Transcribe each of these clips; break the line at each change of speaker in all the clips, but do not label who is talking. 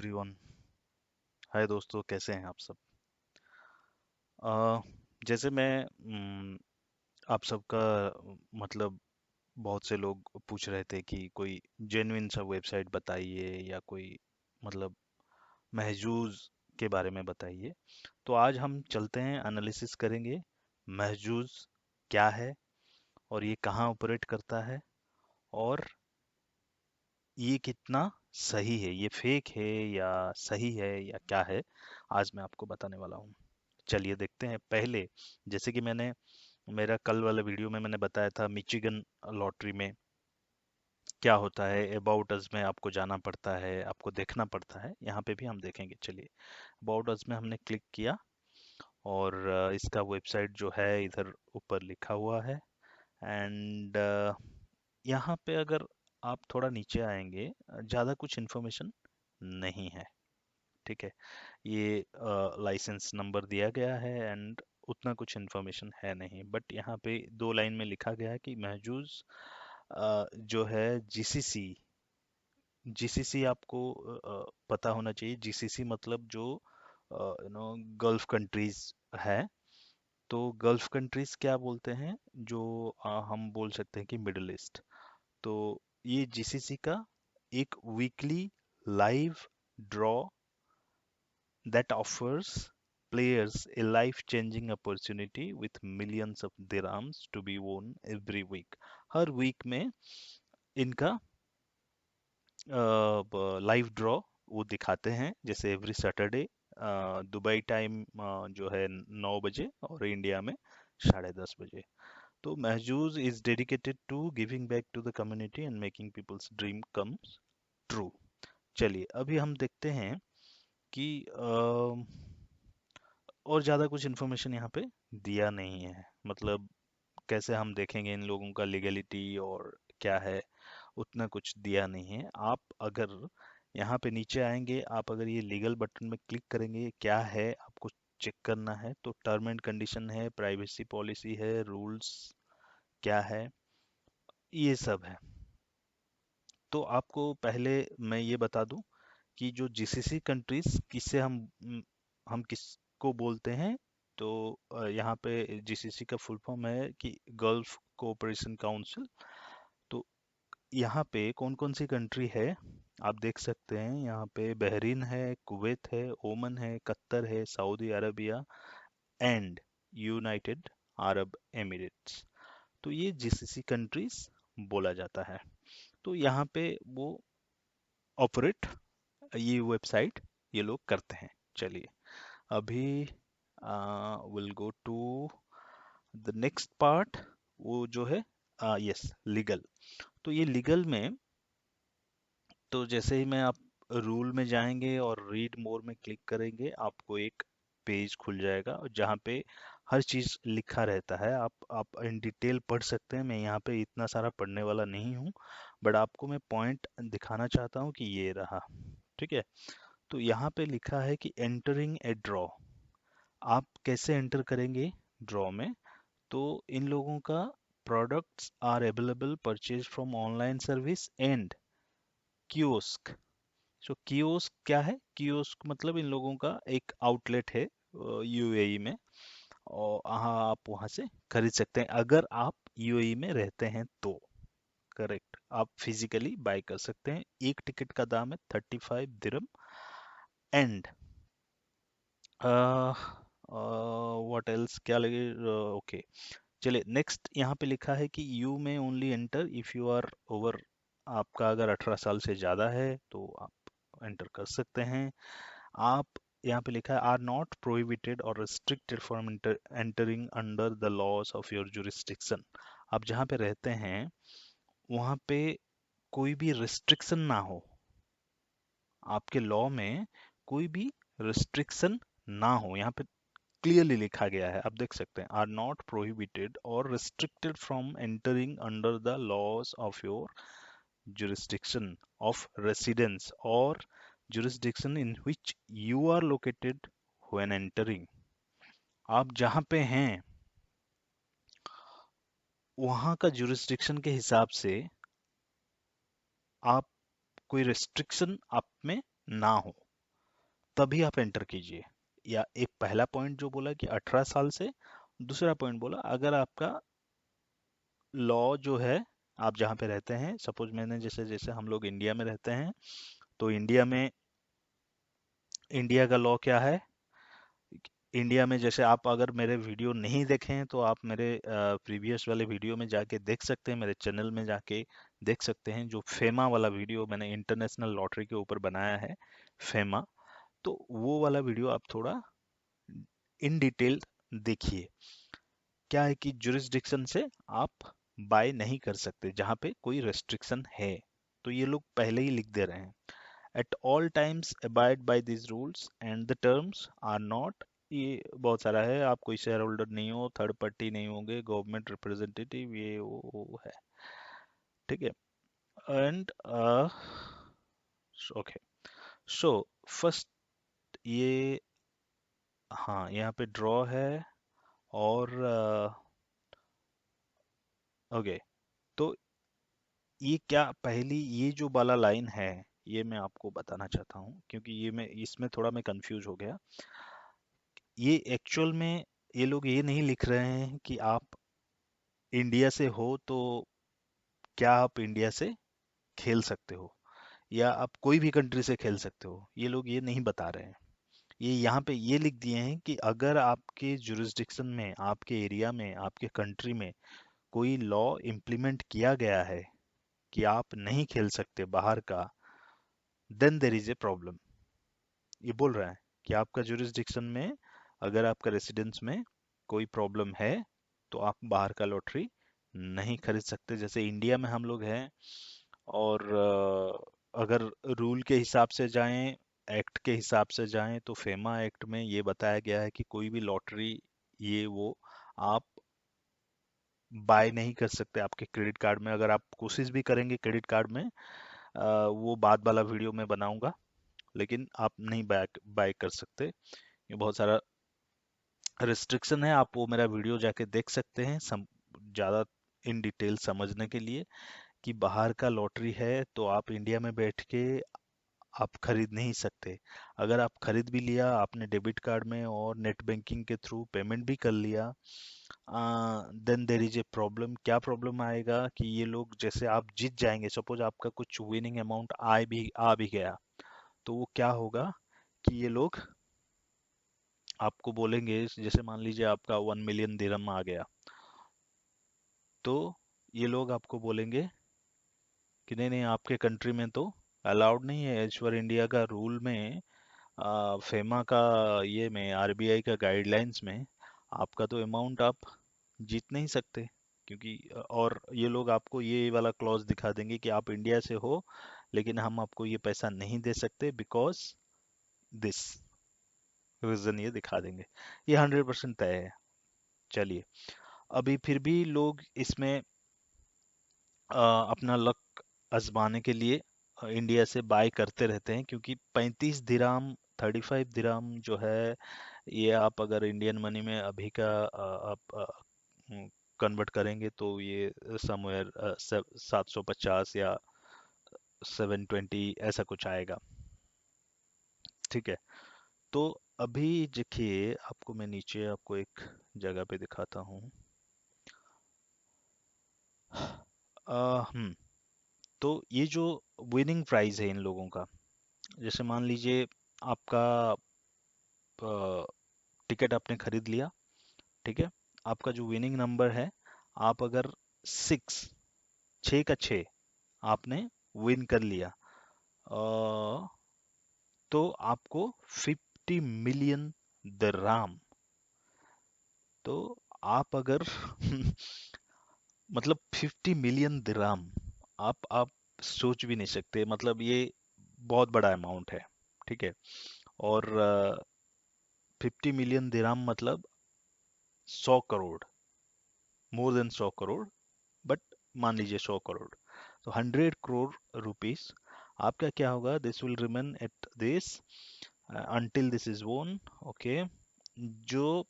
Everyone. हाय दोस्तों, कैसे हैं आप सब। अ, जैसे मैं आप सबका मतलब बहुत से लोग पूछ रहे थे कि कोई जेन्युइन सा वेबसाइट बताइए या कोई मतलब महजूज के बारे में बताइए। तो आज हम चलते हैं, एनालिसिस करेंगे महजूज क्या है और ये कहाँ ऑपरेट करता है और ये कितना सही है, ये फेक है या सही है या क्या है। आज मैं आपको बताने वाला हूँ। चलिए देखते हैं। पहले जैसे कि मैंने मेरा कल वाले वीडियो में मैंने बताया था, मिचिगन लॉटरी में क्या होता है। अबाउट अस में आपको जाना पड़ता है, आपको देखना पड़ता है। यहाँ पे भी हम देखेंगे। चलिए, अबाउट अस में हमने क्लिक किया और इसका वेबसाइट जो है इधर ऊपर लिखा हुआ है। एंड यहाँ पे अगर आप थोड़ा नीचे आएंगे, ज़्यादा कुछ इन्फॉर्मेशन नहीं है। ठीक है, ये लाइसेंस नंबर दिया गया है एंड उतना कुछ इन्फॉर्मेशन है नहीं। बट यहाँ पे दो लाइन में लिखा गया है कि महजूज जो है जीसीसी। जीसीसी आपको पता होना चाहिए। जीसीसी मतलब जो गल्फ कंट्रीज है। तो गल्फ कंट्रीज क्या बोलते हैं, जो हम बोल सकते हैं कि मिडिल ईस्ट। तो ये जीसीसी का एक weekly live draw that offers players a life-changing opportunity with millions of dirhams to be won every week। हर वीक में इनका लाइव ड्रॉ वो दिखाते हैं, जैसे एवरी सैटरडे दुबई टाइम जो है 9 बजे और इंडिया में 10:30 बजे। तो Mahzooz is dedicated to giving back to the community and making people's dream comes true. चलिए, अभी हम देखते हैं कि और ज़्यादा कुछ इन्फॉर्मेशन यहाँ पे दिया नहीं है। मतलब कैसे हम देखेंगे इन लोगों का लीगलिटी और क्या है, उतना कुछ दिया नहीं है। आप अगर यहाँ पे नीचे आएंगे, आप अगर ये लीगल बटन में क्लिक करेंगे, क्या है आपको चेक करना है। तो टर्म एंड कंडीशन है, प्राइवेसी पॉलिसी है, रूल्स क्या है, ये सब है। तो आपको पहले मैं ये बता दूं कि जो जीसीसी कंट्रीज किससे हम किसको बोलते हैं। तो यहाँ पे जीसीसी का फुल फॉर्म है कि गल्फ कोऑपरेशन काउंसिल। तो यहाँ पे कौन कौन सी कंट्री है आप देख सकते हैं। यहाँ पे बहरीन है, कुवैत है, ओमन है, कतर है, Saudi Arabia and United Arab Emirates. तो ये जीसीसी कंट्रीज बोला जाता है। तो यहाँ पे वो ऑपरेट, ये वेबसाइट ये लोग करते हैं। चलिए, अभी will go to the next part, वो जो है यस लीगल। तो ये लीगल में, तो जैसे ही मैं आप रूल में जाएंगे और रीड मोर में क्लिक करेंगे, आपको एक पेज खुल जाएगा और जहाँ पे हर चीज़ लिखा रहता है। आप इन डिटेल पढ़ सकते हैं। मैं यहाँ पे इतना सारा पढ़ने वाला नहीं हूँ, बट आपको मैं पॉइंट दिखाना चाहता हूँ कि ये रहा। ठीक है, तो यहाँ पे लिखा है कि एंटरिंग ए ड्रॉ। आप कैसे एंटर करेंगे ड्रॉ में। तो इन लोगों का products are available purchase from online service and kiosk. So kiosk क्या है, कियोस्क मतलब इन लोगों का एक आउटलेट है यूएई में, और हाँ आप वहाँ से खरीद सकते हैं अगर आप यूएई में रहते हैं तो। करेक्ट, आप फिजिकली बाय कर सकते हैं। एक टिकट का दाम है 35 दिरहम। एंड व्हाट एल्स क्या लगे। ओके, चलिए नेक्स्ट। यहाँ पे लिखा है कि you may only enter if you are over. आपका अगर 18 साल से ज़्यादा है तो आप एंटर कर सकते हैं। आप यहाँ पे लिखा है are not prohibited or restricted from entering under the laws of your jurisdiction. आप जहाँ पे रहते हैं वहाँ पे कोई भी रिस्ट्रिक्शन ना हो, आपके लॉ में कोई भी रिस्ट्रिक्शन ना हो। यहाँ पे क्लियरली लिखा गया है, आप देख सकते हैं, are not prohibited or restricted from entering under the laws of your jurisdiction of residence or jurisdiction in which you are located when entering। आप जहाँ पे हैं वहाँ का jurisdiction के हिसाब से आप कोई restriction आप में ना हो। तभी आप एंटर कीजिए। या एक पहला पॉइंट जो बोला कि 18 साल से, दूसरा पॉइंट बोला अगर आपका लॉ जो है, आप जहाँ पे रहते हैं, सपोज मैंने जैसे जैसे हम लोग इंडिया में रहते हैं, तो इंडिया में, इंडिया का लॉ क्या है, इंडिया में जैसे आप अगर मेरे वीडियो नहीं देखे हैं तो आप मेरे प्रीवियस वाले वीडियो में जाके देख सकते हैं, मेरे चैनल में जाके देख सकते हैं। जो फेमा वाला वीडियो मैंने इंटरनेशनल लॉटरी के ऊपर बनाया है, फेमा, तो वो वाला वीडियो आप थोड़ा इन डिटेल देखिए। क्या है कि जुरिस्डिक्शन से आप बाय नहीं कर सकते जहाँ पे कोई रेस्ट्रिक्शन है, तो ये लोग पहले ही लिख दे रहे हैं, at all times abide by this rules and the terms are not, ये बहुत सारा है, आप कोई शेयर होल्डर नहीं हो, थर्ड पार्टी नहीं होंगे, गवर्नमेंट रिप्रेजेंटेटिव, ये वो है, ठीक है। एंड ओके, सो फर्स्ट ये, हाँ यहाँ पे ड्रॉ है, और ओके, तो ये क्या, पहली ये जो वाला लाइन है, ये मैं आपको बताना चाहता हूँ, क्योंकि ये मैं इसमें थोड़ा मैं कंफ्यूज हो गया। ये एक्चुअल में ये लोग ये नहीं लिख रहे हैं कि आप इंडिया से हो तो क्या आप इंडिया से खेल सकते हो, या आप कोई भी कंट्री से खेल सकते हो, ये लोग ये नहीं बता रहे हैं। ये यहाँ पे ये लिख दिए हैं कि अगर आपके जुरिस्डिक्शन में, आपके एरिया में, आपके कंट्री में कोई लॉ इम्प्लीमेंट किया गया है कि आप नहीं खेल सकते बाहर का, then there is a problem. ये बोल रहा है कि आपका जुरिस्डिक्शन में, अगर आपका रेसिडेंस में कोई प्रॉब्लम है, तो आप बाहर का लॉटरी नहीं खरीद सकते। जैसे इंडिया में हम लोग हैं, और अगर रूल के हिसाब से जाएं, एक्ट के हिसाब से जाएं, तो फेमा एक्ट में ये बताया गया है कि कोई भी लॉटरी, ये वो, आप बाय नहीं कर सकते आपके क्रेडिट कार्ड में। अगर आप कोशिश भी करेंगे क्रेडिट कार्ड में, वो बाद वाला वीडियो में बनाऊंगा, लेकिन आप नहीं बाय बाय कर सकते। ये बहुत सारा रिस्ट्रिक्शन है, आप वो मेरा वीडियो जाके देख सकते हैं, ज़्यादा इन डिटेल समझने के लिए, कि बाहर का लॉटरी है तो आप इंडिया में बैठ के आप खरीद नहीं सकते। अगर आप खरीद भी लिया आपने डेबिट कार्ड में और नेट बैंकिंग के थ्रू पेमेंट भी कर लिया, then there is a problem. क्या प्रॉब्लम आएगा कि ये लोग, जैसे आप जीत जाएंगे, सपोज आपका कुछ विनिंग अमाउंट आ भी गया, तो वो क्या होगा कि ये लोग आपको बोलेंगे, जैसे मान लीजिए आपका 1 मिलियन दिरहम आ गया, तो ये लोग आपको बोलेंगे कि नहीं नहीं, आपके कंट्री में तो अलाउड नहीं है, एज पर इंडिया का रूल में, फेमा का, ये में आरबीआई का गाइडलाइंस में, आपका तो अमाउंट आप जीत नहीं सकते, क्योंकि और ये लोग आपको ये वाला क्लॉज दिखा देंगे कि आप इंडिया से हो, लेकिन हम आपको ये पैसा नहीं दे सकते, बिकॉज दिस रीजन ये दिखा देंगे। ये 100% तय है। चलिए, अभी फिर भी लोग इसमें अपना लक आजमाने के लिए इंडिया से बाय करते रहते हैं, क्योंकि 35 दिराम, 35 दिराम जो है, ये आप अगर इंडियन मनी में अभी का आप कन्वर्ट करेंगे तो ये समवेयर 750 या 720 ऐसा कुछ आएगा, ठीक है। तो अभी देखिए, आपको मैं नीचे आपको एक जगह पे दिखाता हूँ। हम्म, तो ये जो विनिंग प्राइस है इन लोगों का, जैसे मान लीजिए आपका टिकट आपने खरीद लिया, ठीक है, आपका जो विनिंग नंबर है, आप अगर 6 आपने विन कर लिया, तो आपको 50 मिलियन दिरहम, तो आप अगर मतलब 50 मिलियन दिरहम, आप सोच भी नहीं सकते, मतलब ये बहुत बड़ा अमाउंट है, ठीक है। और 50 मिलियन दिरहम मतलब 100 crore, more than 100 crore, but मान लीजिए 100 करोड़, तो 100 करोड़ रुपीस आपका क्या होगा, this will remain at this until this is वोन, ओके। जो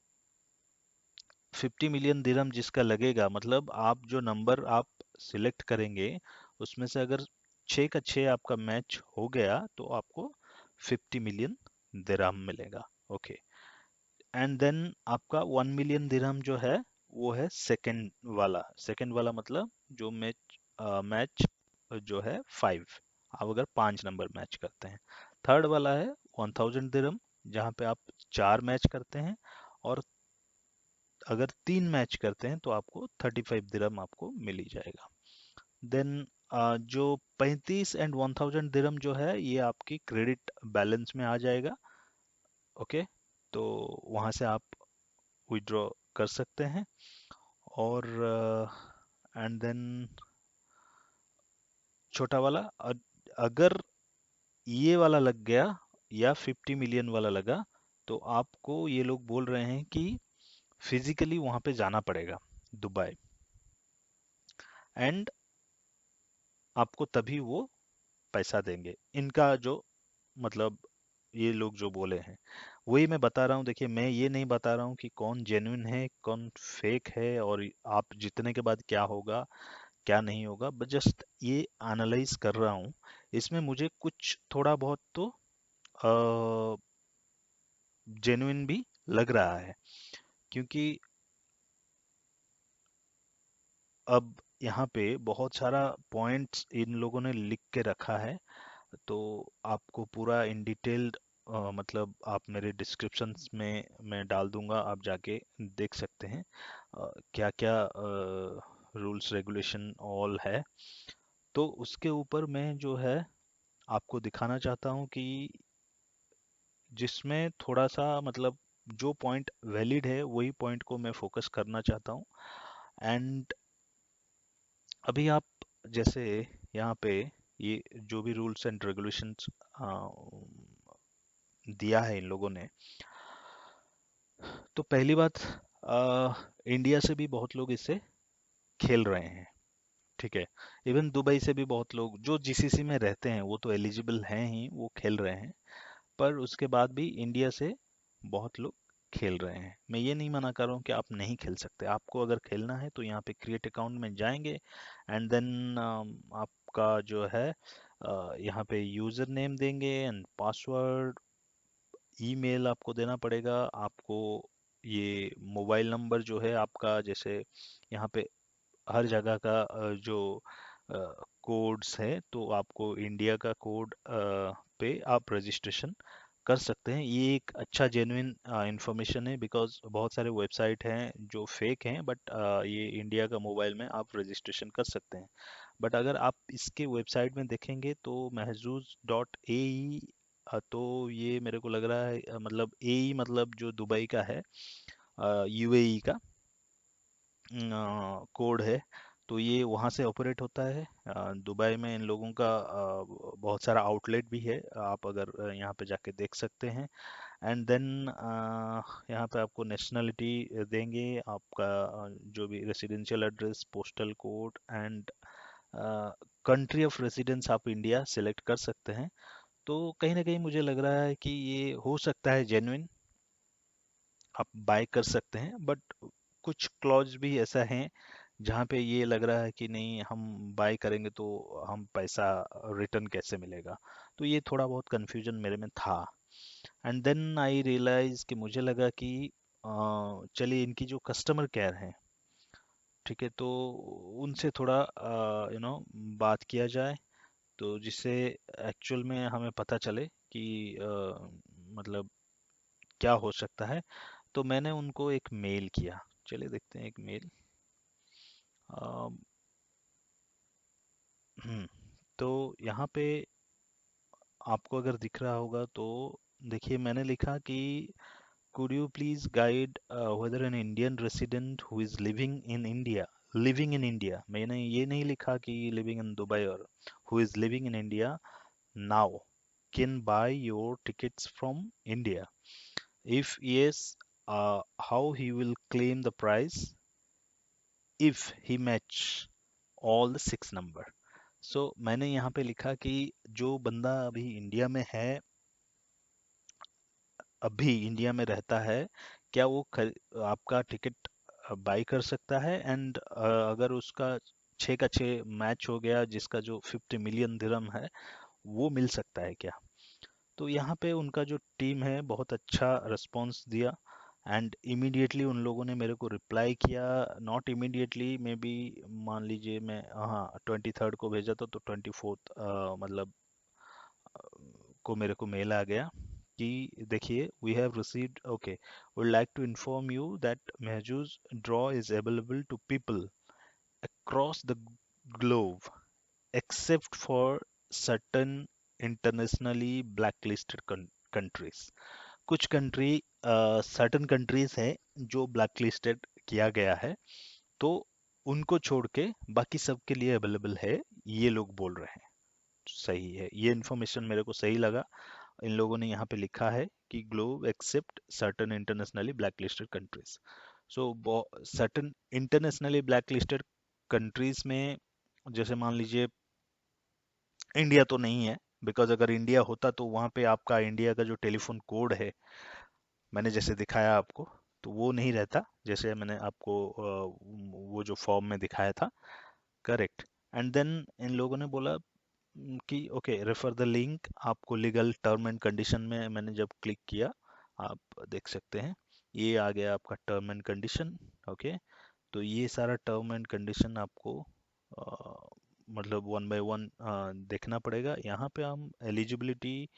50 मिलियन दिरहम जिसका लगेगा, मतलब आप जो नंबर आप सिलेक्ट करेंगे, उसमें से अगर 6 का 6 आपका मैच हो गया, तो आपको 50 मिलियन दिरहम मिलेगा। ओके, एंड देन आपका 1 मिलियन दिरहम जो है वो है सेकंड वाला मतलब जो मैच जो है 5, आप अगर 5 नंबर मैच करते हैं। थर्ड वाला है 1000 दिरहम, जहाँ पे आप 4 मैच करते हैं, और अगर 3 मैच करते हैं तो आपको 35 दिरहम आपको मिल ही जाएगा। देन जो 35 एंड 1000 दिरहम जो है ये आपकी क्रेडिट बैलेंस में आ जाएगा। ओके, तो वहाँ से आप विड्रॉ कर सकते हैं। और एंड देन छोटा वाला, अगर ये वाला लग गया या 50 मिलियन वाला लगा, तो आपको ये लोग बोल रहे हैं कि फिजिकली वहां पे जाना पड़ेगा दुबई, एंड आपको तभी वो पैसा देंगे। इनका जो मतलब ये लोग जो बोले हैं वही मैं बता रहा हूँ। देखिए, मैं ये नहीं बता रहा हूँ कि कौन जेन्युइन है कौन फेक है, और आप जीतने के बाद क्या होगा क्या नहीं होगा, बट जस्ट ये एनालाइज कर रहा हूँ। इसमें मुझे कुछ थोड़ा बहुत तो जेन्युइन भी लग रहा है, क्योंकि अब यहाँ पे बहुत सारा पॉइंट्स इन लोगों ने लिख के रखा है। तो आपको पूरा इन डिटेल्ड मतलब आप मेरे डिस्क्रिप्शंस में मैं डाल दूंगा, आप जाके देख सकते हैं क्या क्या रूल्स रेगुलेशन ऑल है। तो उसके ऊपर मैं जो है आपको दिखाना चाहता हूँ कि जिसमें थोड़ा सा मतलब जो पॉइंट वैलिड है वही पॉइंट को मैं फोकस करना चाहता हूँ। एंड अभी आप जैसे यहाँ पे ये जो भी रूल्स एंड रेगुलेशंस दिया है इन लोगों ने, तो पहली बात, इंडिया से भी बहुत लोग इससे खेल रहे हैं। ठीक है, इवन दुबई से भी बहुत लोग जो जीसीसी में रहते हैं वो तो एलिजिबल हैं ही, वो खेल रहे हैं। पर उसके बाद भी इंडिया से बहुत लोग खेल रहे हैं। मैं ये नहीं मना कर रहा हूँ कि आप नहीं खेल सकते, आपको अगर खेलना है तो यहाँ पे क्रिएट अकाउंट में जाएंगे, एंड देन आपका जो है यहाँ पे यूजर नेम देंगे एंड पासवर्ड, ईमेल आपको देना पड़ेगा। आपको ये मोबाइल नंबर जो है आपका, जैसे यहाँ पे हर जगह का जो कोड्स है, तो आपको इंडिया का कोड पे आप रजिस्ट्रेशन कर सकते हैं। ये एक अच्छा जेन्युइन इंफॉर्मेशन है, बिकॉज बहुत सारे वेबसाइट हैं जो फेक हैं, बट ये इंडिया का मोबाइल में आप रजिस्ट्रेशन कर सकते हैं। बट अगर आप इसके वेबसाइट में देखेंगे तो महजूज डॉट ए ई, तो ये मेरे को लग रहा है मतलब ए ई मतलब जो दुबई का है, यूएई का कोड है। तो ये वहाँ से ऑपरेट होता है। दुबई में इन लोगों का बहुत सारा आउटलेट भी है, आप अगर यहाँ पे जाके देख सकते हैं। एंड देन यहाँ पे आपको नेशनलिटी देंगे, आपका जो भी residential address, postal code, and country of residence आप इंडिया सेलेक्ट कर सकते हैं। तो कहीं ना कहीं मुझे लग रहा है कि ये हो सकता है जेन्युइन, आप बाय कर सकते हैं। बट कुछ क्लॉज भी ऐसा है जहाँ पे ये लग रहा है कि नहीं, हम बाय करेंगे तो हम पैसा रिटर्न कैसे मिलेगा। तो ये थोड़ा बहुत कंफ्यूजन मेरे में था। एंड देन आई रियलाइज कि मुझे लगा कि चलिए इनकी जो कस्टमर केयर है, ठीक है, तो उनसे थोड़ा बात किया जाए, तो जिससे एक्चुअल में हमें पता चले कि मतलब क्या हो सकता है। तो मैंने उनको एक मेल किया, चलिए देखते हैं एक मेल। अम, तो यहाँ पे आपको अगर दिख रहा होगा तो देखिए, मैंने लिखा कि could you please guide whether an Indian resident who is living in India, मैंने ये नहीं लिखा कि living in Dubai, और who is living in India now can buy your tickets from India. If yes, how he will claim the price if he match all the 6 number. So मैंने यहाँ पे लिखा कि जो बंदा अभी इंडिया में है, अभी इंडिया में रहता है, क्या वो आपका टिकट बाई कर सकता है, एंड अगर उसका 6 का 6 मैच हो गया जिसका जो 50 मिलियन दिरहम है, वो मिल सकता है क्या। तो यहाँ पे उनका जो टीम है बहुत अच्छा रिस्पॉन्स दिया, एंड इमीडिएटली उन लोगों ने मेरे को रिप्लाई किया। नॉट इमीडिएटली, मे बी मान लीजिए मैं, हाँ, 23rd को भेजा था तो 24th मतलब को मेरे को मेल आ गया कि देखिए, we have received, okay, would like to inform you that Mahzooz draw is available to people across the globe except for certain internationally blacklisted countries। कुछ कंट्री, सर्टन कंट्रीज है जो ब्लैकलिस्टेड किया गया है, तो उनको छोड़ के बाकी सब के लिए अवेलेबल है, ये लोग बोल रहे हैं। सही है, ये इन्फॉर्मेशन मेरे को सही लगा। इन लोगों ने यहाँ पे लिखा है कि globe except certain internationally blacklisted countries. So certain internationally blacklisted countries में, जैसे मान लीजिए इंडिया तो नहीं है, बिकॉज अगर इंडिया होता तो वहाँ पे आपका इंडिया का जो टेलीफोन कोड है, मैंने जैसे दिखाया आपको, तो वो नहीं रहता, जैसे मैंने आपको वो जो फॉर्म में दिखाया था, करेक्ट। एंड देन इन लोगों ने बोला कि ओके, रेफर द लिंक। आपको लीगल टर्म एंड कंडीशन में मैंने जब क्लिक किया, आप देख सकते हैं ये आ गया आपका टर्म एंड कंडीशन। ओके, तो ये सारा टर्म एंड कंडीशन आपको मतलब वन बाय वन देखना पड़ेगा। यहाँ पे हम एलिजिबिलिटी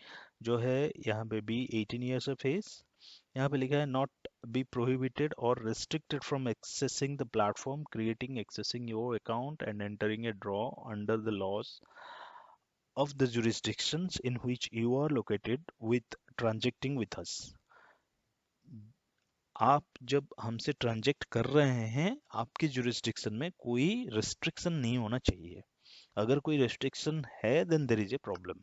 जो है, यहाँ पे बी 18 ईयर्स ऑफ एज, यहाँ पे लिखा है not be prohibited or restricted from accessing the platform, creating, accessing your account and entering a draw under the laws of the jurisdictions in which you are located with transacting with us। आप जब हमसे ट्रांजेक्ट कर रहे हैं, आपके jurisdiction में कोई restriction नहीं होना चाहिए। अगर कोई रिस्ट्रिक्शन है, then there is a problem,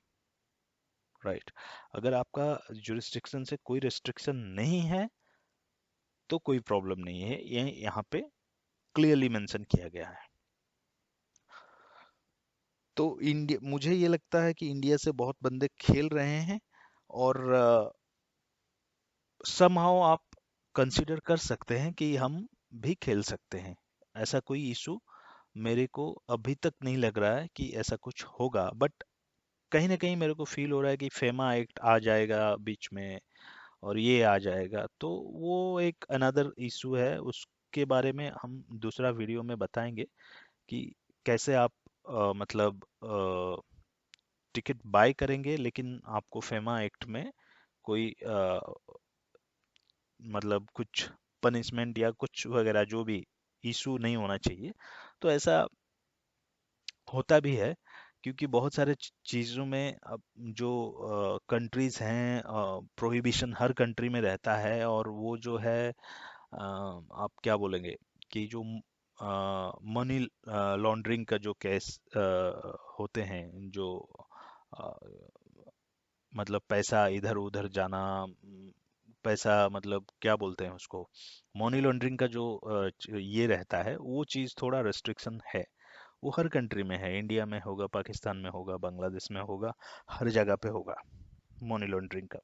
right. अगर आपका जुरिस्डिक्शन से कोई रिस्ट्रिक्शन नहीं है तो कोई प्रॉब्लम नहीं है, ये यहाँ पे क्लियरली मेंशन किया गया है। तो इंडिया, मुझे ये लगता है कि इंडिया से बहुत बंदे खेल रहे हैं, और समहाउ आप कंसिडर कर सकते हैं कि हम भी खेल सकते हैं। ऐसा कोई इशू मेरे को अभी तक नहीं लग रहा है कि ऐसा कुछ होगा, बट कहीं ना कहीं मेरे को फील हो रहा है कि फेमा एक्ट आ जाएगा बीच में, और ये आ जाएगा, तो वो एक अनदर इशू है। उसके बारे में हम दूसरा वीडियो में बताएंगे कि कैसे आप मतलब टिकट बाय करेंगे, लेकिन आपको फेमा एक्ट में कोई मतलब कुछ पनिशमेंट या कुछ वगैरह जो भी इशू नहीं होना चाहिए। तो ऐसा होता भी है, क्योंकि बहुत सारे चीज़ों में अब जो कंट्रीज हैं, प्रोहिबिशन हर कंट्री में रहता है, और वो जो है आप क्या बोलेंगे कि जो मनी लॉन्ड्रिंग का जो केस होते हैं, जो अ, मतलब पैसा इधर उधर जाना, पैसा मतलब क्या बोलते हैं उसको, मनी लॉन्ड्रिंग का जो ये रहता है, वो चीज़ थोड़ा रेस्ट्रिक्शन है। वो हर कंट्री में है, इंडिया में होगा, पाकिस्तान में होगा, बांग्लादेश में होगा, हर जगह पे होगा मनी लॉन्ड्रिंग का।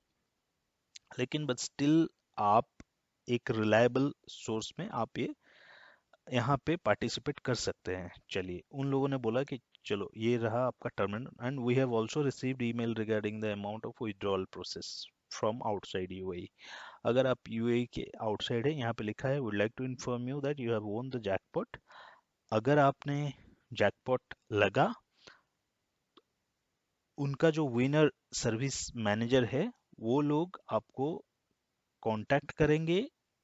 लेकिन बट स्टिल आप एक रिलायबल सोर्स में आप ये यहाँ पे पार्टिसिपेट कर सकते हैं। चलिए, उन लोगों ने बोला कि चलो ये रहा आपका term, and we have also received email regarding the amount of withdrawal process from outside UAE. अगर आप यूएई के आउटसाइड है, यहाँ पे लिखा है would like to inform you that you have won the jackpot. अगर आपने जैकपॉट लगा, उनका जो विनर सर्विस मैनेजर है, वो लोग आपको कांटेक्ट करेंगे,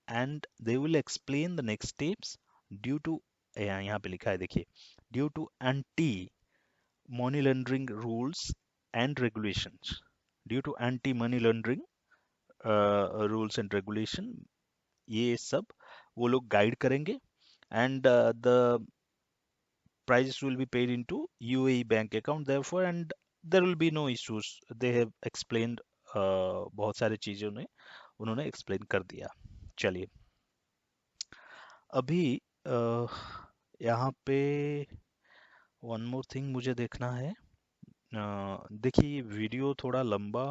and they will explain the next steps due to, यहाँ पे लिखा है देखिए, due to anti money laundering rules and regulations, due to anti money laundering rules and regulation, ये सब वो लोग गाइड करेंगे। And the prices will be paid into UAE bank account therefore, and there will be no issues, they have explained। बहुत सारी चीज़ों ने उन्होंने एक्सप्लेन कर दिया। चलिए, अभी यहाँ पे वन मोर थिंग मुझे देखना है। देखिए, ये वीडियो थोड़ा लंबा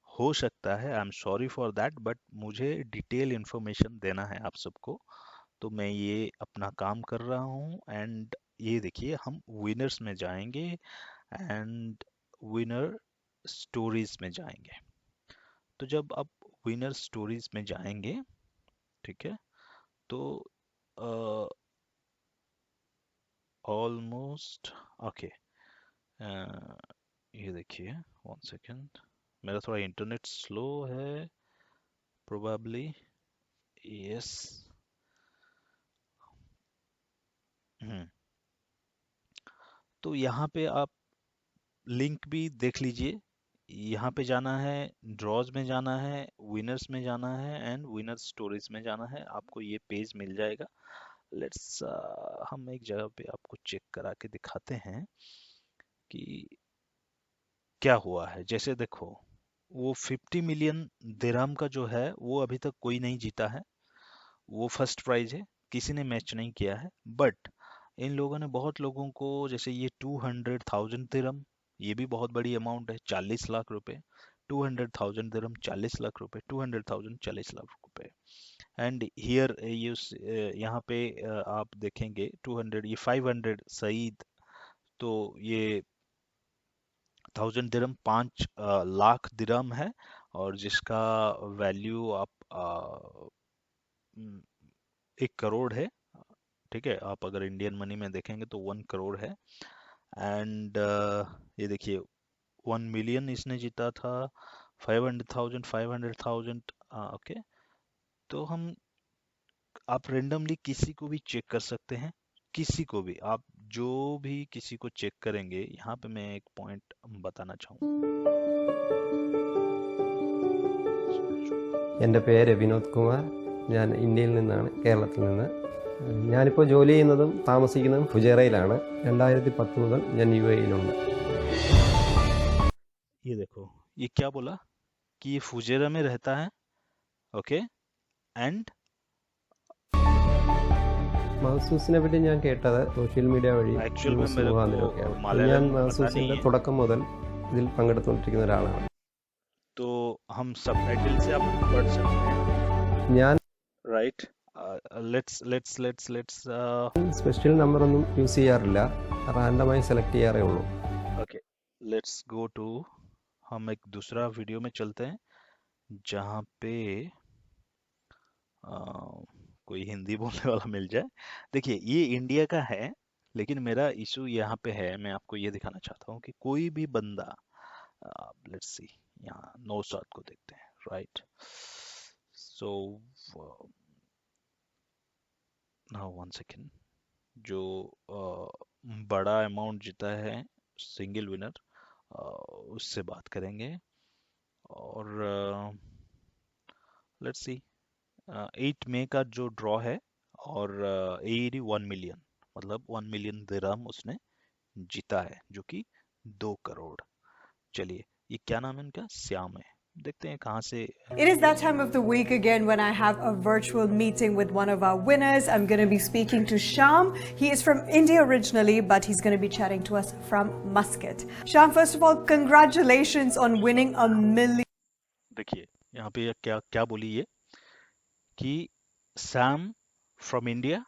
हो सकता है, I am sorry for that, but मुझे डिटेल इन्फॉर्मेशन देना है आप सबको, तो मैं ये अपना काम कर रहा हूँ। एंड ये देखिए, हम विनर्स में जाएंगे, एंड विनर स्टोरीज में जाएंगे। तो जब आप विनर स्टोरीज में जाएंगे, ठीक है, तो ऑलमोस्ट ओके, ये देखिए, 1 सेकेंड, मेरा थोड़ा इंटरनेट स्लो है प्रोबेबली, यस। तो यहाँ पे आप लिंक भी देख लीजिए, यहाँ पे जाना है, ड्रॉज में जाना है, विनर्स में जाना है एंड विनर स्टोरीज में जाना है, आपको ये पेज मिल जाएगा। लेट्स हम एक जगह पे आपको चेक करा के दिखाते हैं कि क्या हुआ है। जैसे देखो, वो 50 मिलियन दिरहम का जो है वो अभी तक कोई नहीं जीता है, वो फर्स्ट प्राइज है, किसी ने मैच नहीं किया है। बट इन लोगों ने बहुत लोगों को, जैसे ये 200,000 दिरहम, ये भी बहुत बड़ी अमाउंट है, 40 लाख रुपए। 200,000 दिरहम 40 लाख रुपए, 200,000 40 लाख रुपए। एंड हियर यहाँ पे आप देखेंगे 200, ये 500 सईद, तो ये 1000 दिरहम 5 लाख दिरहम है, और जिसका वैल्यू आप 1 करोड़ है, ठीक है। आप अगर इंडियन मनी में देखेंगे तो 1 करोड़ है। एंड ये देखिए 1 मिलियन इसने जीता था, 500,000, 500,000, ओके। तो आप रेंडमली किसी को भी चेक कर सकते हैं, किसी को भी, आप जो भी किसी को चेक करेंगे। यहाँ पे मैं एक पॉइंट बताना चाहूँगा।
എൻ്റെ പേര് വിനോദ് കുമാർ, ഞാൻ ഇന്ത്യയിൽ നിന്നാണ്, കേരളത്തിൽ നിന്ന്. ഞാനിപ്പോൾ ജോലി ചെയ്യുന്നതും താമസിക്കുന്നതും ഫുജൈറയിലാണ്. 2010 മുതൽ ഞാൻ യുഎഇയിലുണ്ട്.
ये देखो, ये क्या बोला कि ये फुजेरा में रहता है, ओके। एंड
മഹസൂസിനെ പറ്റി ഞാൻ കേട്ടത് സോഷ്യൽ മീഡിയ വഴി,
एक्चुअल में
ന്യൂസ്
मेरे
മുഖാന്തരമൊക്കെയാണ്.
को
ഞാൻ
मलयालम पता नहीं
മഹസൂസിൻ്റെ
है,
തുടക്കം മുതൽ ഇതിൽ പങ്കെടുത്തുകൊണ്ടിരിക്കുന്ന ഒരാളാണ്.
तो हम सबटाइटल से आप पढ़ सकते हैं,
ഞാൻ
राइट। लेट्स
സ്പെഷ്യൽ നമ്പറൊന്നും യൂസ് ചെയ്യാറില്ല, റാൻഡമായി സെലക്ട് ചെയ്യാറേ ഉള്ളൂ.
ओके, लेट्स गो टू, हम एक दूसरा वीडियो में चलते हैं जहाँ पे कोई हिंदी बोलने वाला मिल जाए। देखिए, ये इंडिया का है, लेकिन मेरा इशू यहाँ पे है, मैं आपको ये दिखाना चाहता हूँ कि कोई भी बंदा, लेट्स सी, यहाँ नौशाद को देखते हैं, राइट। सो नाउ 1 सेकेंड, जो बड़ा अमाउंट जीता है सिंगल विनर, उससे बात करेंगे। और लेट्स सी, 8 मई का जो ड्रॉ है, और AED 1 मिलियन, मतलब 1 मिलियन दिरहम उसने जीता है, जो कि 2 करोड़। चलिए, ये क्या नाम है इनका? श्याम है, देखते हैं कहाँ से।
It is that time of the week again when I have a virtual meeting with one of our winners. I'm going to be speaking to Shyam. He is from India originally, but he's going to be chatting to us from Muscat. Shyam, first of all, congratulations on winning $1 million.
देखिए यहाँ पे क्या क्या बोली ये, कि Sam from India,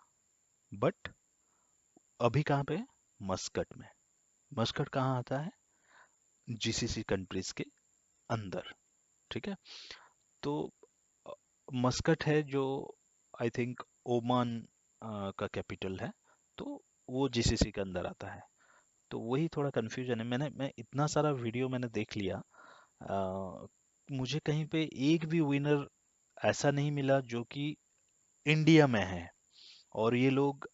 but अभी कहाँ पे? मस्कट में। मस्कट कहाँ आता है? GCC कंट्रीज के अंदर, ठीक है। तो मस्कट है जो आई थिंक ओमान का कैपिटल है, तो वो GCC के अंदर आता है। तो वही थोड़ा कंफ्यूजन है। मैं इतना सारा वीडियो मैंने देख लिया, मुझे कहीं पे एक भी विनर ऐसा नहीं मिला जो कि इंडिया में है, और ये लोग,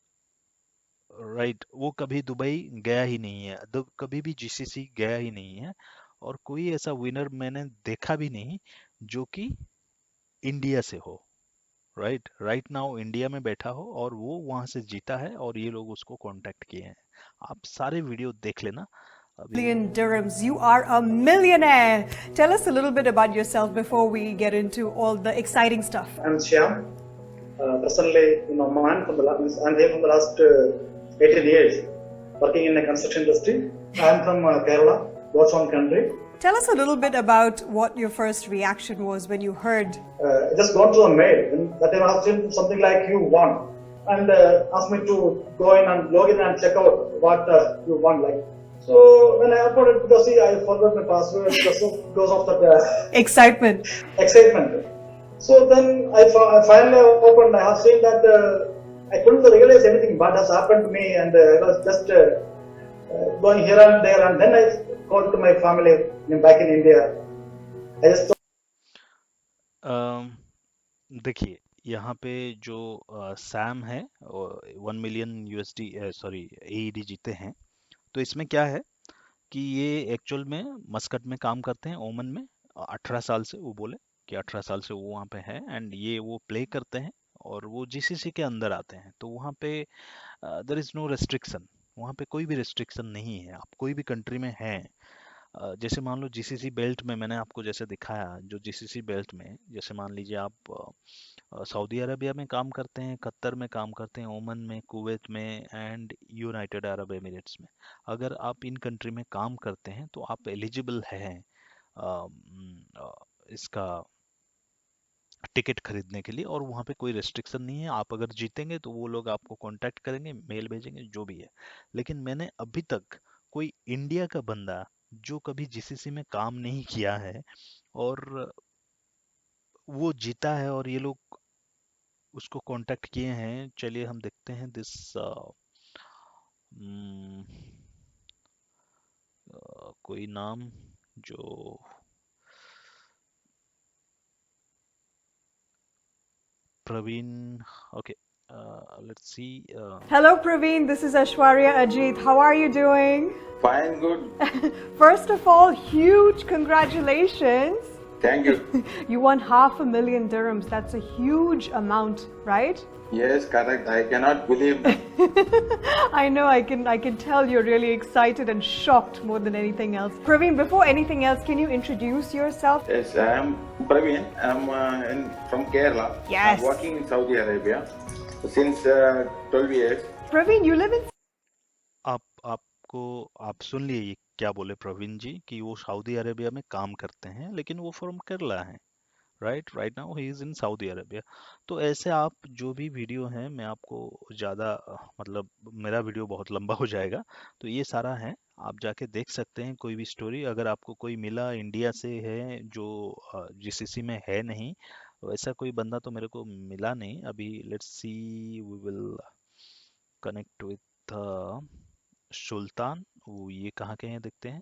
राइट, वो कभी दुबई गया ही नहीं है, कभी भी GCC गया ही नहीं है, और कोई ऐसा विनर मैंने देखा भी नहीं जो कि इंडिया से हो, राइट नाउ इंडिया में बैठा हो और वो वहां से जीता है, और ये लोग उसको कांटेक्ट किए हैं। आप सारे वीडियो देख लेना।
Million dirhams. You are a millionaire. Tell us a little bit about yourself before we get into all the exciting stuff.
I'm Shyam, presently in Oman. I'm here from the last 18 years, working in the construction industry. I'm from Kerala, God's own country.
Tell us a little bit about what your first reaction was when you heard.
I just gone through a mail. That time I asked him something like you won, and asked me to go in and log in and check out what you won. Like So when I uploaded to the sea, I forgot my password because of that
Excitement.
excitement. So then I finally opened. I have seen that I couldn't realize anything bad has happened to me, and I was just going here and there. And then I called to my family back in India. I just
देखिए यहाँ पे जो Sam है 1 million USD sorry AED जीते हैं। तो इसमें क्या है कि ये एक्चुअल में मस्कट में काम करते हैं, ओमन में। 18 साल से वो बोले कि 18 साल से वो वहाँ पे है, एंड ये वो प्ले करते हैं और वो GCC के अंदर आते हैं। तो वहाँ पे देयर इज़ नो रेस्ट्रिक्शन, वहाँ पे कोई भी रेस्ट्रिक्शन नहीं है। आप कोई भी कंट्री में हैं, जैसे मान लो GCC बेल्ट में, मैंने आपको जैसे दिखाया, जो GCC बेल्ट में जैसे मान लीजिए आप सऊदी अरबिया में काम करते हैं, कतर में काम करते हैं, ओमन में, कुवैत में एंड यूनाइटेड अरब एमिरेट्स में। अगर आप इन कंट्री में काम करते हैं तो आप एलिजिबल हैं इसका टिकट खरीदने के लिए, और वहाँ पे कोई रेस्ट्रिक्शन नहीं है। आप अगर जीतेंगे तो वो लोग आपको कांटेक्ट करेंगे, मेल भेजेंगे, जो भी है। लेकिन मैंने अभी तक कोई इंडिया का बंदा जो कभी GCC में काम नहीं किया है और वो जीता है और ये लोग उसको कांटेक्ट किए हैं। चलिए हम देखते हैं दिस कोई नाम जो Praveen, okay, let's see.
Hello, Praveen. This is Ashwarya Ajit. How are you doing?
Fine, good.
First of all, huge congratulations.
Thank you.
You won 500,000 dirhams. That's a huge amount, right?
Yes, correct. I cannot believe that.
I know. I can tell you're really excited and shocked more than anything else. Praveen, before anything else, can you introduce yourself?
Yes, I am Praveen. I am from Kerala.
Yes.
I'm working in Saudi Arabia since 12 years.
Praveen, you live in
आप सुन लिए ये क्या बोले प्रवीण जी, कि वो Saudi Arabia में काम करते हैं लेकिन वो फ्रॉम केरला हैं, right now he is in Saudi Arabia. तो ऐसे आप जो भी वीडियो हैं, मैं आपको ज़्यादा मतलब मेरा वीडियो बहुत लंबा हो जाएगा, तो ये सारा है, आप जाके देख सकते हैं। कोई भी स्टोरी अगर आपको कोई मिला इंडिया से है जो GCC में है नहीं, वैसा कोई बंदा तो मेरे को मिला नहीं अभी। Let's see, we will connect with Sultan. वो ये कहाँ के हैं देखते हैं।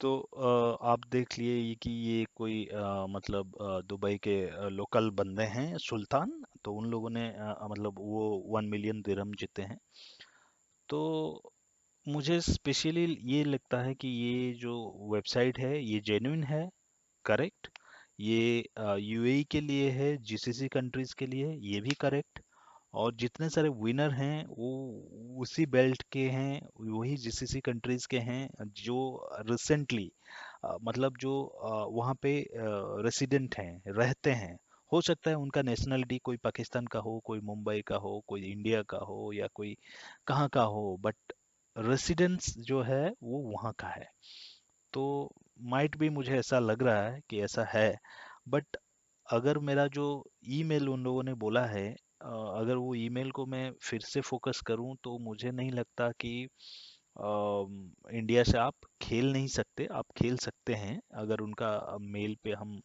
तो आप देख लिए कि ये कोई मतलब दुबई के लोकल बंदे हैं सुल्तान। तो उन लोगों ने मतलब वो 1 मिलियन दिरहम जीते हैं। तो मुझे स्पेशली ये लगता है कि ये जो वेबसाइट है ये जेन्युइन है, करेक्ट। ये UAE के लिए है, GCC कंट्रीज के लिए ये भी करेक्ट। और जितने सारे विनर हैं वो उसी बेल्ट के हैं, वही GCC कंट्रीज के हैं जो रिसेंटली मतलब जो वहाँ पे रेसिडेंट हैं, रहते हैं। हो सकता है उनका नेशनलिटी कोई पाकिस्तान का हो, कोई मुंबई का हो, कोई इंडिया का हो, या कोई कहाँ का हो, बट रेसिडेंस जो है वो वहाँ का है। तो माइट भी मुझे ऐसा लग रहा है कि ऐसा है। बट अगर मेरा जो ईमेल उन लोगों ने बोला है, अगर वो ईमेल को मैं फिर से फोकस करूं तो मुझे नहीं लगता कि इंडिया से आप खेल नहीं सकते। आप खेल सकते हैं अगर उनका मेल पे हम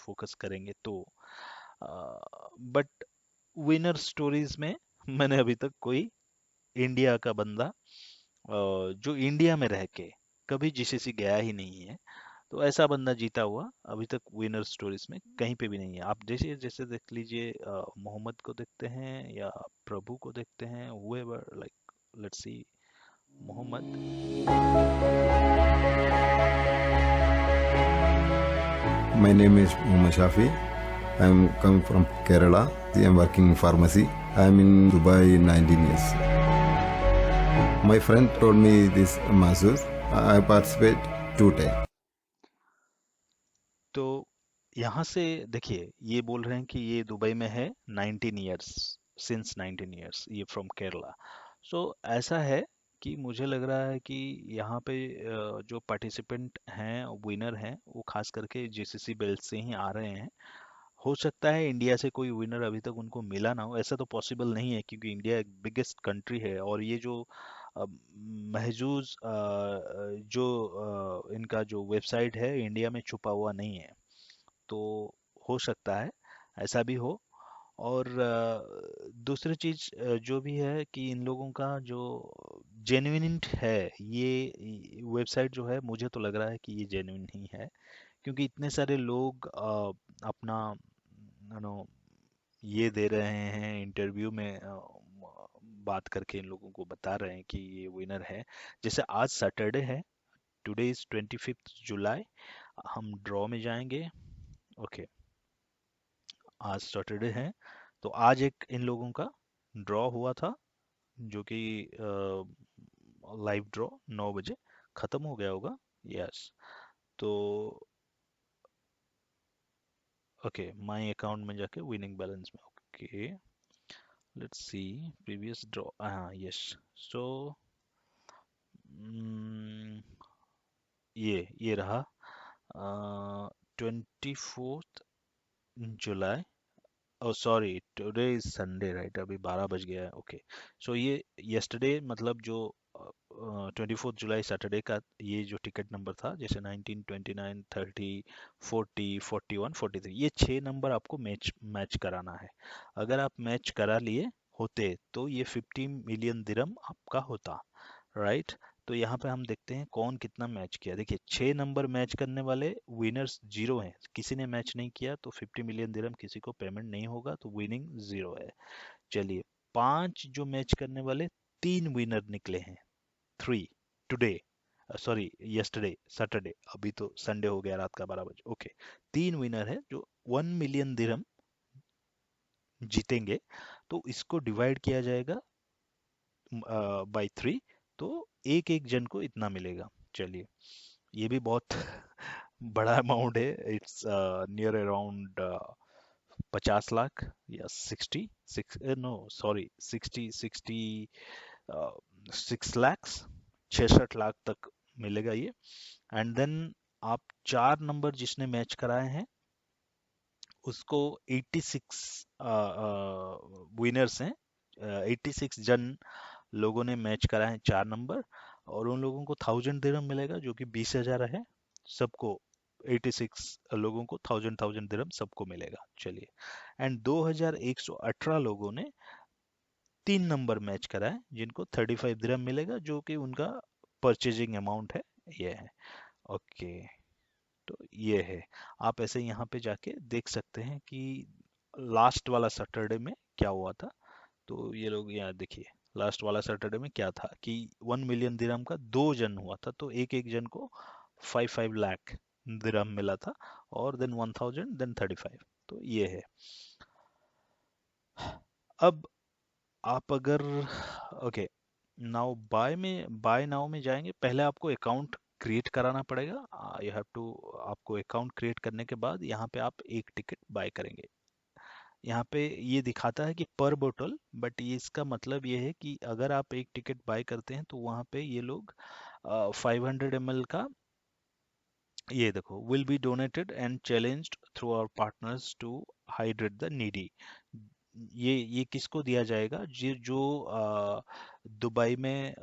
फोकस करेंगे तो। बट विनर स्टोरीज में मैंने अभी तक कोई इंडिया का बंदा जो इंडिया में रह के कभी GCC गया ही नहीं है, तो ऐसा बंदा जीता हुआ अभी तक विनर स्टोरीज में कहीं पे भी नहीं है। आप जैसे जैसे देख लीजिए, मोहम्मद को देखते हैं या प्रभु को देखते हैं, whoever, like let's see Mohammad.
My name is Muhammad Shafi. I'm coming from Kerala. I'm working in pharmacy. I'm in Dubai 19 years. My friend told me this Masters. I participate 2 times.
तो यहाँ से देखिए ये बोल रहे हैं कि ये दुबई में है 19 इयर्स, सिंस 19 इयर्स, ये फ्रॉम केरला। सो ऐसा है कि मुझे लग रहा है कि यहाँ पे जो पार्टिसिपेंट हैं, विनर हैं, वो खास करके जीसीसी बेल्ट से ही आ रहे हैं। हो सकता है इंडिया से कोई विनर अभी तक उनको मिला ना हो, ऐसा तो पॉसिबल नहीं है क्योंकि इंडिया एक बिगेस्ट कंट्री है और ये जो अ, महजूज जो इनका जो वेबसाइट है इंडिया में छुपा हुआ नहीं है। तो हो सकता है ऐसा भी हो। और दूसरी चीज जो भी है कि इन लोगों का जो जेन्युइन है, ये वेबसाइट जो है मुझे तो लग रहा है कि ये जेन्युइन ही है, क्योंकि इतने सारे लोग अपना नो ये दे रहे हैं इंटरव्यू में, बात करके इन लोगों को बता रहे हैं कि ये विनर है। जैसे आज सैटरडे है, टुडे इज 25 जुलाई, हम ड्रॉ में जाएंगे। ओके, आज सैटरडे है, तो आज एक इन लोगों का ड्रॉ हुआ था जो कि लाइव ड्रॉ 9 बजे खत्म हो गया होगा। यस, तो ओके, माय अकाउंट में जाके विनिंग बैलेंस में, okay let's see previous draw, हाँ यस। सो ये रहा 24 जुलाई। Oh sorry, today is Sunday right, अभी 12 बज गया है। ओके, सो ये यस्टरडे मतलब जो 24 जुलाई सैटरडे का ये जो टिकट नंबर था, जैसे 19, 29, 30, 40, 41, 43, ये 6 नंबर आपको मैच मैच कराना है। अगर आप मैच करा लिए होते तो ये 50 मिलियन दिरहम आपका होता, राइट। तो यहाँ पे हम देखते हैं कौन कितना मैच किया। देखिए 6 नंबर मैच करने वाले विनर्स जीरो हैं, किसी ने मैच नहीं किया तो 50 मिलियन दिरहम किसी को पेमेंट नहीं होगा, तो विनिंग जीरो है। चलिए, 5 जो मैच करने वाले 3 विनर निकले हैं, 3 टुडे, सॉरी यस्टरडे सैटरडे, अभी तो संडे हो गया रात का 12 बजे। ओके, 3 विनर है जो 1 मिलियन दिरहम जीतेंगे, तो इसको डिवाइड किया जाएगा बाय 3, तो एक एक जन को इतना मिलेगा। चलिए, ये भी बहुत बड़ा अमाउंट है, इट्स नियर अराउंड 50 लाख या 6 लाख, 66 लाख तक मिलेगा ये। एंड देन आप 4 नंबर जिसने मैच कराए हैं उसको 86 विनर्स हैं, 86 जन लोगों ने मैच कराए हैं 4 नंबर, और उन लोगों को 1000 दिरहम मिलेगा जो कि 20,000 है सबको। 86 लोगों को 1000 दिरहम सबको मिलेगा। चलिए, एंड 2118 लोगों ने 3 नंबर मैच कराए जिनको 35 दिरहम मिलेगा जो कि उनका परचेजिंग अमाउंट है, ये है। ओके, तो ये है। आप ऐसे यहाँ पे जाके देख सकते हैं कि लास्ट वाला सैटरडे में क्या हुआ था। तो ये लोग यहाँ देखिए, लास्ट वाला सैटरडे में क्या था कि 1 मिलियन दिरहम का 2 जन हुआ था, तो एक एक जन को 5 लाख दिरहम मिला था, और देन 1000, देन 35। तो ये है। अब आप अगर ओके नाउ बाय नाउ में जाएंगे, पहले आपको अकाउंट क्रिएट कराना पड़ेगा। यू हैव टू, आपको अकाउंट क्रिएट करने के बाद यहाँ पे आप एक टिकट बाय करेंगे। यहाँ पे ये दिखाता है कि पर बोतल, बट ये इसका मतलब ये है कि अगर आप एक टिकट बाय करते हैं तो वहाँ पे ये लोग 500 ml का, ये देखो, will be donated and challenged through our partners to hydrate the needy. ये किसको दिया जाएगा? जो दुबई में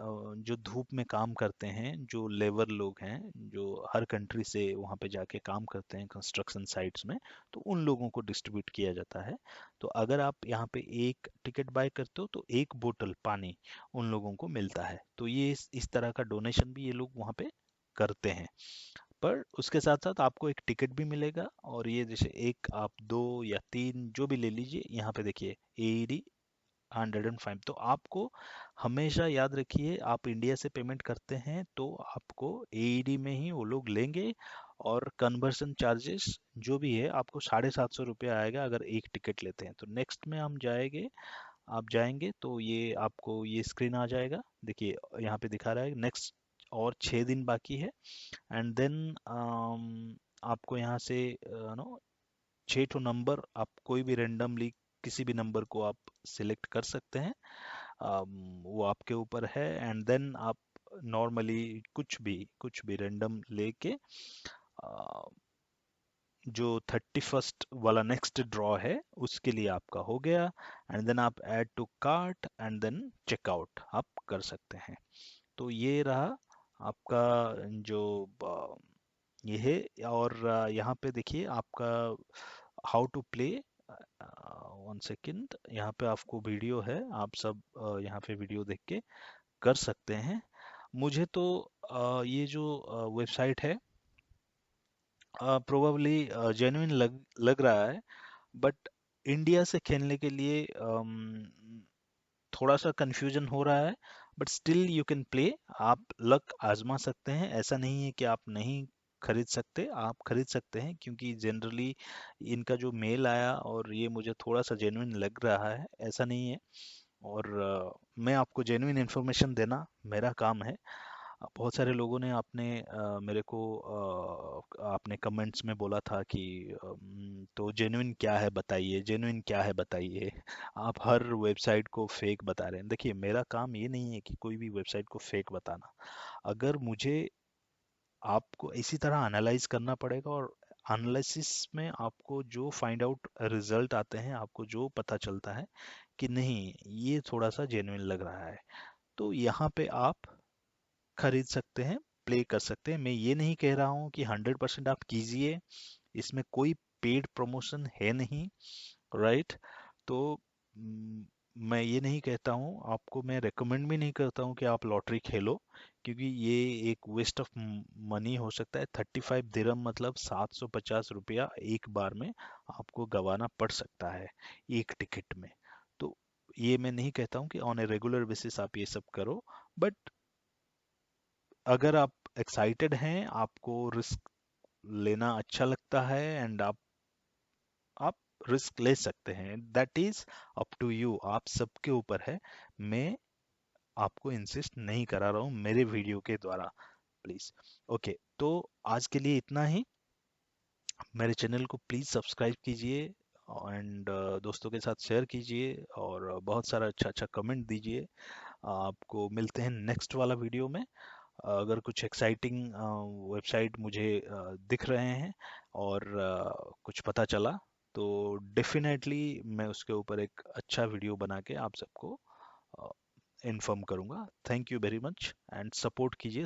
जो धूप में काम करते हैं, जो लेबर लोग हैं, जो हर कंट्री से वहाँ पे जाके काम करते हैं कंस्ट्रक्शन साइट्स में, तो उन लोगों को डिस्ट्रीब्यूट किया जाता है। तो अगर आप यहाँ पे एक टिकट बाय करते हो तो एक बोतल पानी उन लोगों को मिलता है। तो ये इस तरह का डोनेशन भी ये लोग वहाँ पे करते हैं। पर उसके साथ साथ आपको एक टिकट भी मिलेगा, और ये जैसे एक आप 2 या 3 जो भी ले लीजिए, यहाँ पे देखिए AED 105। तो आपको हमेशा याद रखिए, आप इंडिया से पेमेंट करते हैं तो आपको AED में ही वो लोग लेंगे, और कन्वर्सन चार्जेस जो भी है आपको 750 रुपया आएगा अगर एक टिकट लेते हैं। तो नेक्स्ट में हम जाएंगे, आप जाएंगे तो ये आपको ये स्क्रीन आ जाएगा, देखिए यहाँ पे दिखा रहा है नेक्स्ट और 6 दिन बाकी है। एंड देन आपको यहाँ से नो 6 नंबर आप कोई भी रेंडमली किसी भी नंबर को आप सिलेक्ट कर सकते हैं, वो आपके ऊपर है। एंड देन आप नॉर्मली कुछ भी रेंडम लेके जो 31st वाला नेक्स्ट ड्रॉ है उसके लिए आपका हो गया। एंड देन आप add to cart and then checkout आप कर सकते हैं। तो ये रहा आपका जो ये है। और यहाँ पे देखिए आपका हाउ टू प्ले, 1 सेकेंड, यहाँ पे आपको वीडियो है, आप सब यहाँ पे वीडियो देख के कर सकते हैं। मुझे तो ये जो वेबसाइट है प्रोबेबली जेन्युइन लग रहा है, बट इंडिया से खेलने के लिए थोड़ा सा कंफ्यूजन हो रहा है, but still you can play, आप लक आजमा सकते हैं। ऐसा नहीं है कि आप नहीं खरीद सकते, आप खरीद सकते हैं, क्योंकि जनरली इनका जो मेल आया और ये मुझे थोड़ा सा जेन्युइन लग रहा है, ऐसा नहीं है। और मैं आपको जेन्युइन इन्फॉर्मेशन देना मेरा काम है। बहुत सारे लोगों ने मेरे को आपने कमेंट्स में बोला था कि तो जेन्युइन क्या है बताइए, जेन्युइन क्या है बताइए। आप हर वेबसाइट को फेक बता रहे हैं। देखिए मेरा काम ये नहीं है कि कोई भी वेबसाइट को फेक बताना। अगर मुझे आपको इसी तरह एनालाइज करना पड़ेगा, और एनालिसिस में आपको जो फाइंड आउट रिजल्ट आते हैं, आपको जो पता चलता है कि नहीं ये थोड़ा सा जेन्युइन लग रहा है, तो यहाँ पे आप खरीद सकते हैं, प्ले कर सकते हैं। मैं ये नहीं कह रहा हूँ कि 100% आप कीजिए, इसमें कोई पेड प्रमोशन है नहीं, राइट। तो मैं ये नहीं कहता हूँ आपको, मैं रेकमेंड भी नहीं करता हूँ कि आप लॉटरी खेलो, क्योंकि ये एक वेस्ट ऑफ मनी हो सकता है। 35 दिरहम मतलब 750 रुपया एक बार में आपको गंवाना पड़ सकता है एक टिकट में। तो ये मैं नहीं कहता हूँ कि ऑन ए रेगुलर बेसिस आप ये सब करो, बट अगर आप एक्साइटेड हैं, आपको रिस्क लेना अच्छा लगता है, एंड आप रिस्क ले सकते हैं, that is up to you, आप सबके ऊपर है। मैं आपको इंसिस्ट नहीं करा रहा हूँ मेरे वीडियो के द्वारा, प्लीज। ओके, तो आज के लिए इतना ही। मेरे चैनल को प्लीज सब्सक्राइब कीजिए, एंड दोस्तों के साथ शेयर कीजिए, और बहुत सारा अच्छा अच्छा कमेंट दीजिए। आपको मिलते हैं नेक्स्ट वाला वीडियो में। अगर कुछ एक्साइटिंग वेबसाइट मुझे दिख रहे हैं और कुछ पता चला, तो डेफिनेटली मैं उसके ऊपर एक अच्छा वीडियो बना के आप सबको इन्फॉर्म करूंगा। Thank you very much, and support कीजिए।